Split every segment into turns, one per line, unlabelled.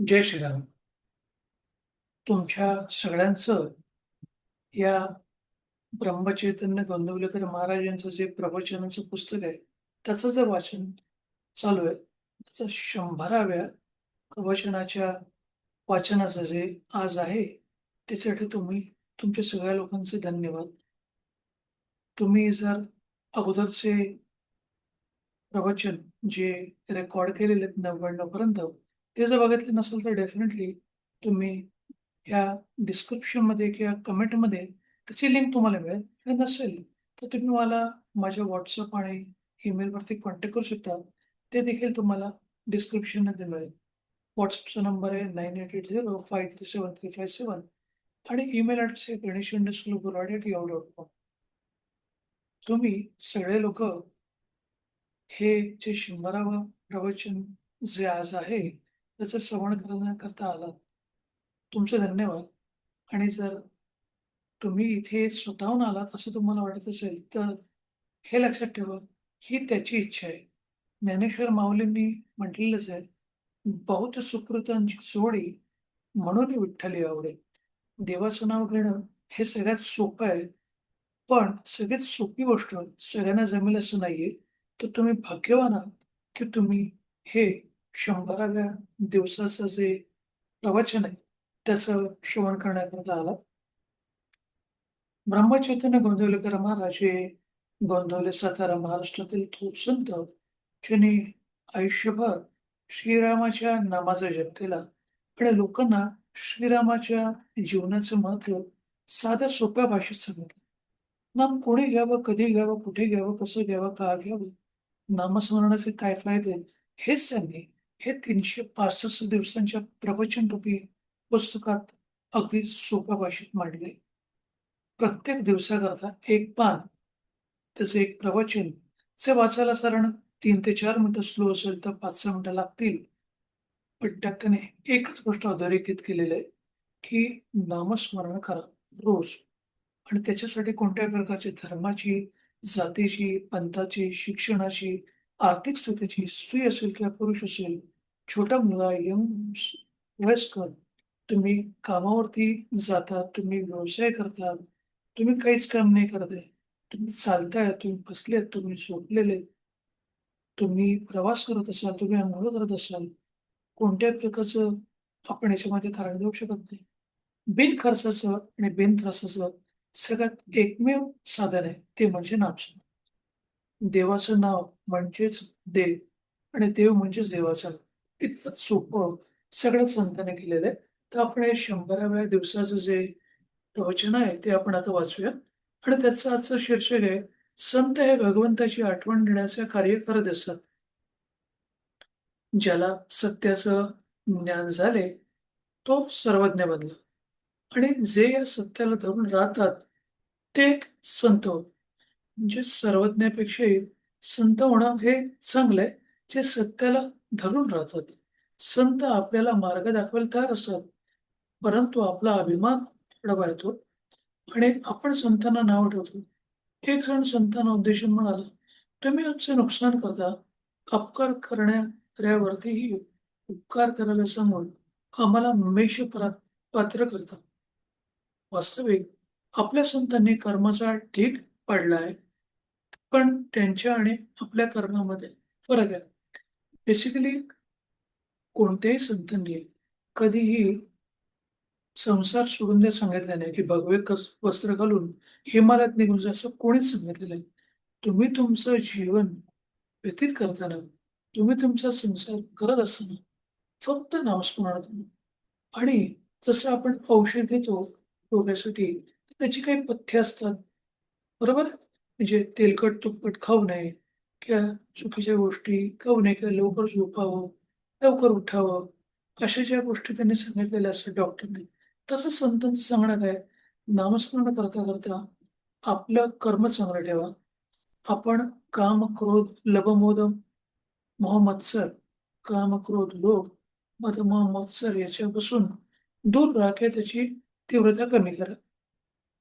जय श्रीराम. तुमच्या सगळ्यांचं या ब्रह्मचैतन्य गोंदवलेकर महाराजांचं जे प्रवचनाचं पुस्तक आहे, त्याचं जे वाचन चालू आहे, त्याचं 100व्या प्रवचनाच्या वाचनाचं जे आज आहे, त्याच्यासाठी तुमच्या सगळ्या लोकांचे धन्यवाद. तुम्ही जर अगोदरचे प्रवचन जे रेकॉर्ड केलेले आहेत 99 पर्यंत, ते जर बघितले नसेल तर डेफिनेटली तुम्ही ह्या डिस्क्रिप्शनमध्ये किंवा कमेंटमध्ये त्याची लिंक तुम्हाला मिळेल. आणि नसेल तर तुम्ही मला माझ्या WhatsApp आणि ईमेलवरती कॉन्टॅक्ट करू शकता. ते देखील तुम्हाला डिस्क्रिप्शनमध्ये मिळेल. WhatsAppचा नंबर आहे 9880537357 आणि ईमेल ॲड्रेस आहे ganesh_gurade@yahoo.com. तुम्ही सगळे लोक हे जे 100वा प्रवचन जे आज आहे, त्याचं श्रवण करण्याकरता आलात. तुमचे धन्यवाद. आणि जर तुम्ही इथे स्वतःहून आलात असं तुम्हाला वाटत असेल, तर हे लक्षात ठेवा, ही त्याची इच्छा आहे. ज्ञानेश्वर माऊलींनी म्हटलेलंच आहे, "बहुत सुकृतांची जोडी म्हणून विठ्ठली आवडे." देवाचं नाव घेणं हे सगळ्यात सोपं आहे. पण सगळ्यात सोपी गोष्ट सगळ्यांना जमेल असं नाहीये. तर तुम्ही भाग्यवान आहात, की तुम्ही हे 100व्या दिवसाचं जे प्रवचन आहे, त्याचं श्रवण करण्याकरता आलात. ब्रह्मचैतन्य गोंदवलेकर महाराज हे गोंदवले, सातारा, महाराष्ट्रातील थोर संत, ज्यांनी आयुष्यभर श्रीरामाच्या नामाचा जप केला आणि लोकांना श्रीरामाच्या जीवनाचं महत्त्व साध्या सोप्या भाषेत सांगितलं. नाम कोणी घ्यावं, कधी घ्यावं, कुठे घ्यावं, कसं घ्यावं, का घ्यावं, नामस्मरणाचे काय फायदे, हेच त्यांनी हे 365 दिवसांच्या प्रवचनरूपी पुस्तकात अगदी सोप्या भाषेत मांडले. प्रत्येक दिवसाकरता एक पान, त्याचं एक प्रवचन जे वाचायला साधारण 3 ते 4 मिनिटं स्लो असेल तर 5-6 मिनिटं लागतील. पण त्यात त्याने एकच गोष्ट अधोरेखित केलेली आहे, की नामस्मरण करा रोज. आणि त्याच्यासाठी कोणत्याही प्रकारची धर्माची, जातीची, पंथाची, शिक्षणाची, आर्थिक स्थितीची, स्त्री असेल किंवा पुरुष असेल, छोटा मुलगा, यंग, वयस्कर, तुम्ही कामावरती जातात, तुम्ही व्यवसाय करतात, तुम्ही काहीच काम नाही करत आहे. तुम्ही चालताय, तुम्ही बसलेत, तुम्ही झोपलेले, तुम्ही प्रवास करत असाल, तुम्ही अंघोळ करत असाल, कोणत्याही प्रकारचं आपण याच्यामध्ये कारण देऊ शकत नाही. बिनखर्चाचं आणि बिनत्रासाचं सगळ्यात एकमेव साधन आहे, ते म्हणजे नामस्मरण. देवाचं नाव म्हणजेच देव आणि देव म्हणजेच देवाचं नाव. इतकं सोपं सगळ्यात संतांनी केलेलं आहे. तर आपण हे 100व्या दिवसाचं जे प्रवचन आहे, ते आपण आता वाचूया. आणि त्याचं आजचं शीर्षक आहे, संत हे भगवंताची आठवण देण्याचे कार्य करत असतात. ज्याला सत्याचं ज्ञान झाले, तो सर्वज्ञ बनला. आणि जे या सत्याला धरून राहतात, ते संत होत. म्हणजे सर्वज्ञापेक्षाही संत होणं हे चांगलं आहे, जे सत्याला धरून राहतात. संत आपल्याला मार्ग दाखवायला तयार असतात, परंतु आपला अभिमान एवढा येतो आणि आपण संतांना नाव ठेवतो. एक जण संतांना उद्देशून म्हणाला, "तुम्ही आमचे नुकसान करता, अपकार करणाऱ्यावरतीही उपकार करायला सांगून आम्हाला हमेशा पात्र करता." वास्तविक आपल्या संतांनी कर्माचा ढीग पाडला आहे, पण त्यांच्या आणि आपल्या कर्मामध्ये फरक आहे. बेसिकली कोणत्याही संतांनी कधीही संसार सोडून द्या सांगितलं नाही, की भगवे वस्त्र घालून हिमालयात निघून जा असं कोणीच सांगितलेलं नाही. तुम्ही तुमचं जीवन व्यतीत करताना, तुम्ही तुमचा संसार करत असताना फक्त नामस्मरण करा. आणि जसं आपण औषध घेतो डोक्यासाठी, त्याची काही पथ्य असतात, बरोबर आहे? म्हणजे तेलकट, तुपकट खाऊ नये किंवा चुकीच्या गोष्टी खाऊ नये किंवा लवकर झोपावं, लवकर उठावं, अशा ज्या गोष्टी त्यांनी सांगितलेल्या असतात डॉक्टरने. तसं संतांचं सांगणं काय, नामस्मरण करता करता आपलं कर्म चांगलं ठेवा. आपण काम, क्रोध, लबमोद, मोह, मत्सर, काम, क्रोध, लोभ, मद, मोह, मत्सर याच्यापासून दूर राहा किंवा त्याची तीव्रता कमी करा.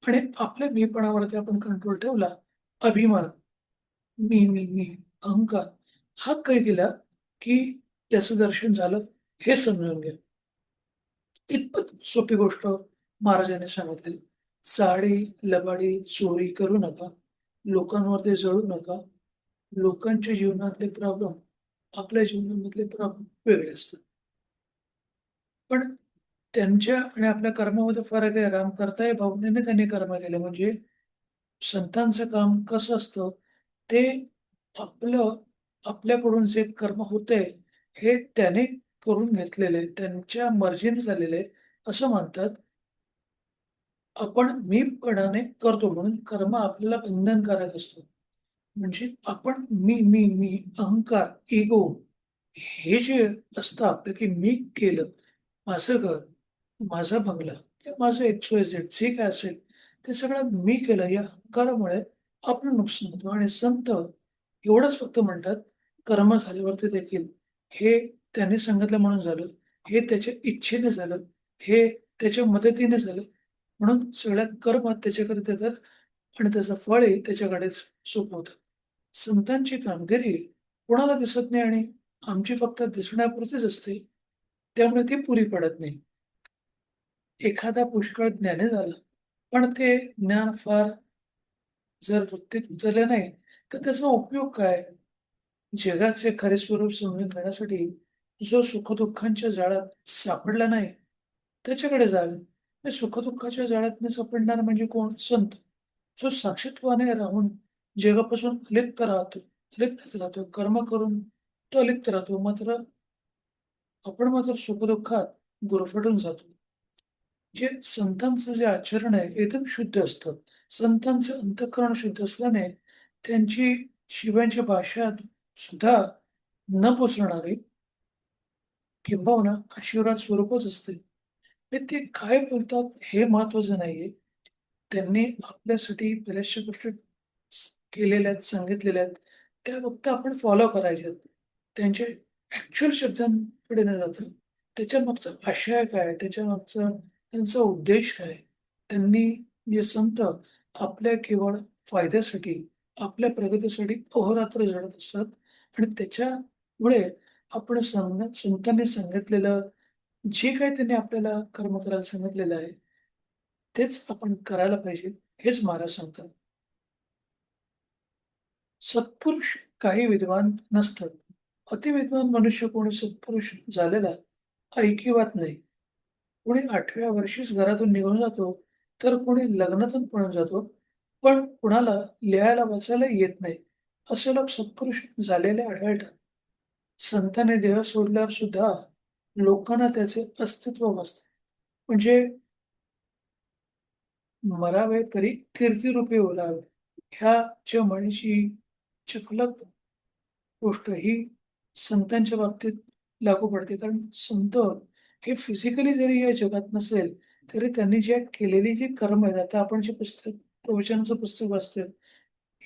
आणि आपल्या मीपणावरती आपण कंट्रोल ठेवला, अभिमान, मी, अहंकार हा काही केला, की त्याचं दर्शन झालं हे समजून घ्या. इतपत सोपी गोष्ट महाराजांनी सांगितली. चाडी, लबाडी, चोरी करू नका. लोकांवरती जळू नका. लोकांच्या जीवनातले प्रॉब्लेम, आपल्या जीवनामधले प्रॉब्लेम वेगळे असतात. पण त्यांच्या आणि आपल्या कर्मामध्ये फरक आहे. राम करताय भावनेने त्यांनी कर्म केले. म्हणजे संतांचं काम कसं असतं, ते आपलं आपल्याकडून जे कर्म होतंय, हे त्याने करून घेतलेलं आहे. त्यांच्या मर्जीने झालेलं आहे, असं म्हणतात. आपण मीपणाने करतो म्हणून कर्म आपल्याला बंधनकारक असतं. म्हणजे आपण मी, अहंकार, इगो हे जे असतं आपलं, की मी केलं, माझं घर, माझा बंगला किंवा माझं XYZ जे काय असेल, ते सगळं मी केलं या अहंकारामुळे आपलं नुकसान होतं आणि संत एवढंच फक्त म्हणतात, कर्म झाल्यावरती देखील हे त्याने सांगितलं म्हणून झालं, हे त्याच्या इच्छेने झालं, हे त्याच्या मदतीने झालं. म्हणून सगळ्या कर्म त्याच्याकडे देतात आणि त्याचं फळही त्याच्याकडेच सोपवतात. संतांची कामगिरी कोणाला दिसत नाही आणि आमची फक्त दिसण्यापुरतीच असते. त्यामुळे ती पुरी पडत नाही. एखादा पुष्कळ ज्ञानी झाला, पण ते ज्ञान फार जर वृत्तीत उतरले नाही, तर त्याचा उपयोग काय? जगाचे खरे स्वरूप समजून घेण्यासाठी जो सुखदुःखांच्या जाळ्यात सापडला नाही, त्याच्याकडे जावे. ते सुखदुःखाच्या जाळ्यात न सापडणार म्हणजे कोण? संत. जो साक्षीत्वाने राहून जगापासून अलिप्तच राहतो. कर्म करून तो अलिप्त राहतो. मात्र आपण मात्र सुखदुःखात गुरफटून जातो. जे संतांचं जे आचरण आहे एकदम शुद्ध असतं. संतांचं अंतःकरण शुद्ध असल्याने त्यांची शिव्यांच्या भाषात सुद्धा न पोचणारी किंबहुना आशीर्वाद स्वरूपच असते. हे ते काय बोलतात हे महत्वाचं नाहीये. त्यांनी आपल्यासाठी बऱ्याचशा गोष्टी केलेल्या आहेत, सांगितलेल्या आहेत. त्या फक्त आपण फॉलो करायच्या आहेत. त्यांच्या ॲक्चुअल शब्दांकडे न जाता त्याच्यामागचा आशय काय? त्याच्यामागचा त्यांचा उद्देश काय? त्यांनी जे संत आपल्या केवळ फायद्यासाठी, आपल्या प्रगतीसाठी अहोरात्र झटत असतात आणि त्याच्यामुळे आपण संतांनी सांगितलेलं जे काही त्यांनी आपल्याला कर्म करायला सांगितलेलं आहे, तेच आपण करायला पाहिजे, हेच महाराज सांगतात. सत्पुरुष काही विद्वान नसतात. अतिविद्वान मनुष्य कोणी सत्पुरुष झालेला ऐकिवात नाही. कोणी 8व्या वर्षीच घरातून निघून जातो, तर कोणी लग्नातून पळून जातो. पण कुणाला लिहायला वाचायला येत नाही. असे लोक सत्पुरुष झालेले आढळतात. संतांनी देह सोडल्यावर सुद्धा लोकांना त्याचे अस्तित्व भासते. म्हणजे मरावे तरी कीर्तिरूपी ओलावे. ह्या ज्या म्हणीची चपलक गोष्ट ही संतांच्या बाबतीत लागू पडते. कारण संत हे फिजिकली जरी या जगात नसेल, तरी त्यांनी जे केलेली जी कर्म आहेत, आता आपण जे पुस्तक प्रवचनाचं पुस्तक वाचतोय,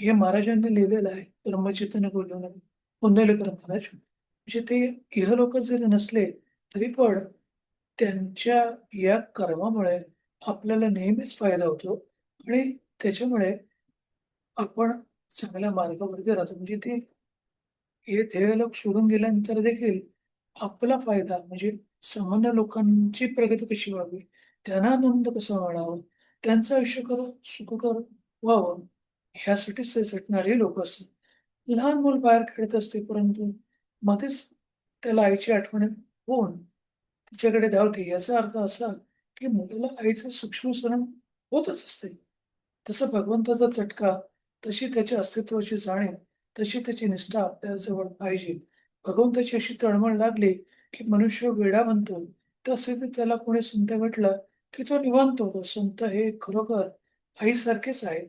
हे महाराजांनी लिहिलेलं आहे. ब्रह्मचैतन्य गोंंदवलेकर महाराज. म्हणजे ते इहलोकात जरी नसले, तरी पण त्यांच्या या कर्मामुळे आपल्याला नेहमीच फायदा होतो आणि त्याच्यामुळे आपण चांगल्या मार्गावरती राहतो. म्हणजे ते हे ध्येयलोक सोडून गेल्यानंतर देखील आपला फायदा म्हणजे सामान्य लोकांची प्रगती कशी व्हावी, त्यांना आनंद कसा वाढावा, त्यांचं आयुष्य सुखकर व्हावं, ह्यासाठीच ते झटणारे लोक असतात. लहान मूल बाहेर खेळत असते, परंतु मध्येच त्याला आईची आठवण होऊन तिच्याकडे धावते. याचा अर्थ असा, की मुलाला आईचं सूक्ष्म स्मरण होतच असते. तसा भगवंताचा चटका, तशी त्याच्या अस्तित्वाची जाणीव, तशी त्याची निष्ठा आपल्याजवळ पाहिजे. भगवंताची अशी तळमळ लागली, की मनुष्य वेडा बनतो. तसे त्याला कोणी संत भेटला, की तो निवांत होतो. संत हे खरोखर आईसारखेच आहेत.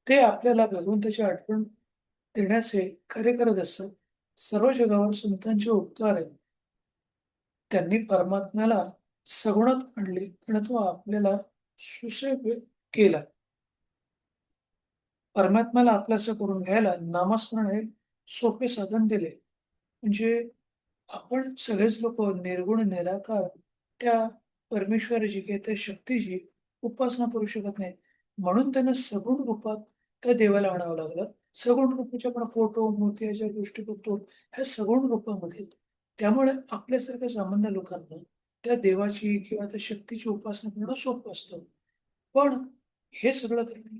ते आपल्याला भगवंताची आठवण देण्याचे कार्य करत असतात. सर्व जगावर संतांचे उपकार आहेत. त्यांनी परमात्म्याला सगुणात आणले आणि तो आपल्याला सुसेव्य केला. परमात्म्याला आपलंसं करून घ्यायला नामस्मरण हे सोपे साधन दिले. म्हणजे आपण सगळेच लोकं निर्गुण, निराकार त्या परमेश्वराची किंवा त्या शक्तीची उपासना करू शकत नाही. म्हणून त्यांना सगुण रूपात त्या देवाला आणावं लागलं. सगुण रूपाचे आपण फोटो, मूर्ती ज्या गोष्टी बघतो, ह्या सगुण रूपामध्ये आहेत. त्यामुळे आपल्यासारख्या सामान्य लोकांना त्या देवाची किंवा त्या शक्तीची उपासना करणं सोपं असतं. पण हे सगळं करणे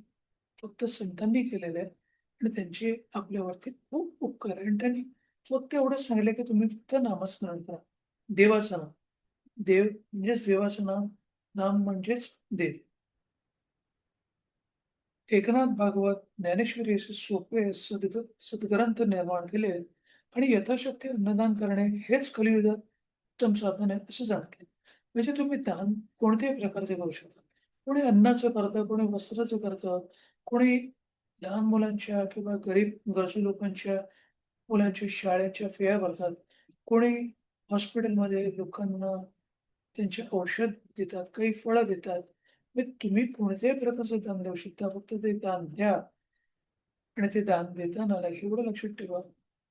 फक्त संतांनी केलेलं आहे आणि त्यांचे आपल्यावरती खूप उपकार आहे आणि त्यांनी फक्त एवढंच सांगितलं, की तुम्ही फक्त नामस्मरण करा. देवाचं नाम. देव म्हणजेच देवाचं नाम, नाम म्हणजेच देव. एकनाथ भागवत, ज्ञानेश्वरी असे सोपे सद्ग्रंथ निर्माण केले आहेत आणि यथाशक्ती अन्नदान करणे हेच कलियुगात उत्तम साधन आहे असं सांगितले. म्हणजे तुम्ही दान कोणत्याही प्रकारचे करू शकता. कोणी अन्नाचं करतं, कोणी वस्त्राचं करतं, कोणी लहान मुलांच्या किंवा गरीब गरजू लोकांच्या मुलांच्या शाळेच्या फिया भरतात. कोणी हॉस्पिटलमध्ये लोकांना त्यांचे औषध देतात, काही फळं देतात. मग तुम्ही कोणत्याही प्रकारचं दान देऊ शकता. फक्त ते दान द्या आणि ते दान देताना एवढं लक्षात ठेवा,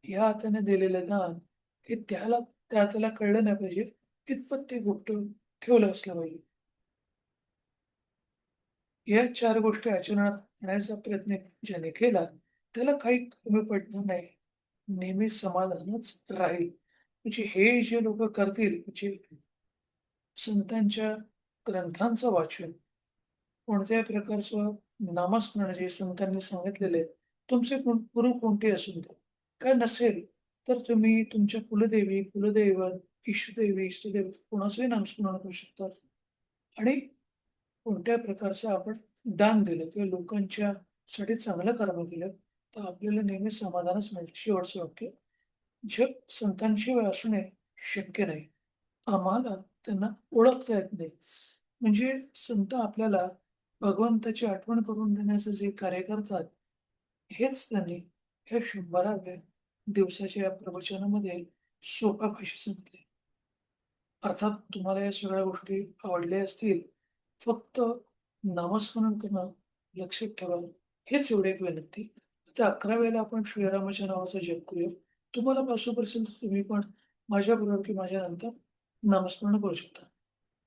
या हाताने दिलेलं दान हे त्या हाताला कळलं नाही पाहिजे, इतपत ते गुप्त ठेवलं असलं पाहिजे. या 4 गोष्टी आचरणात आणण्याचा प्रयत्न ज्याने केला, त्याला काही कमी पडणार नाही. नेहमी समाधानच राहील. म्हणजे हे जे लोकं करतील, म्हणजे संतांच्या ग्रंथांचं वाचन, कोणत्याही प्रकारचं नामस्मरण जे संतांनी सांगितलेले आहे, तुमचे गुरु कोणते असू दे. काय नसेल, तर तुम्ही तुमच्या कुलदेवी, कुलदैवत, इष्टदेवी, इष्टदैवत कोणाचंही नामस्मरण करू शकता आणि कोणत्या प्रकारचं आपण दान दिलं किंवा लोकांच्या साठी चांगलं कर्म केलं, तर आपल्याला नेहमी समाधानच मिळेल. शेवटचं वाक्य, जग संतांशिवाय असणे शक्य नाही. आम्हाला त्यांना ओळखता येत नाही. म्हणजे संत आपल्याला भगवंताची आठवण करून देण्याचं जे कार्य करतात, हेच त्यांनी या 100व्या दिवसाच्या या प्रवचनामध्ये सोप्या भाषेत सांगितले. अर्थात तुम्हाला या सगळ्या गोष्टी आवडल्या असतील. फक्त नामस्मरण करणं लक्षात ठेवा. हेच एवढी एक विनंती. आता 11 वेळेला आपण श्रीरामाच्या नावाचा जप करूया. तुम्हाला पॉसिबल असेल तर तुम्ही पण माझ्याबरोबर की माझ्यानंतर नामस्मरण करू शकता.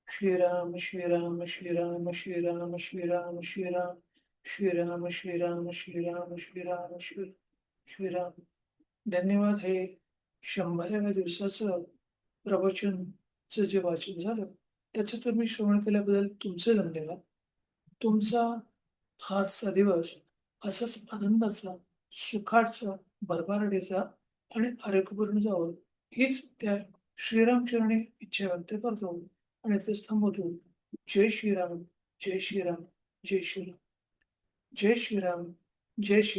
श्रीराम, श्रीराम, श्रीराम, श्रीराम, श्रीराम, श्रीराम, श्रीराम, श्रीराम, श्रीराम, श्रीराम, श्रीराम. धन्यवाद. हे 100व्या दिवसाचं प्रवचनचं जे वाचन झालं, त्याचं तुम्ही श्रवण केल्याबद्दल तुमचे धन्यवाद. तुमचा हा आजचा दिवस असाच आनंदाचा, सुखाचा, भरभराटीचा आणि आरोग्यपूर्ण जावं, हीच त्या श्रीरामचरणी इच्छा व्यक्त करतो आणि इथेच थांबवतो. जय श्रीराम, जय श्रीराम, जय श्रीराम, जय श्रीराम, जय श्री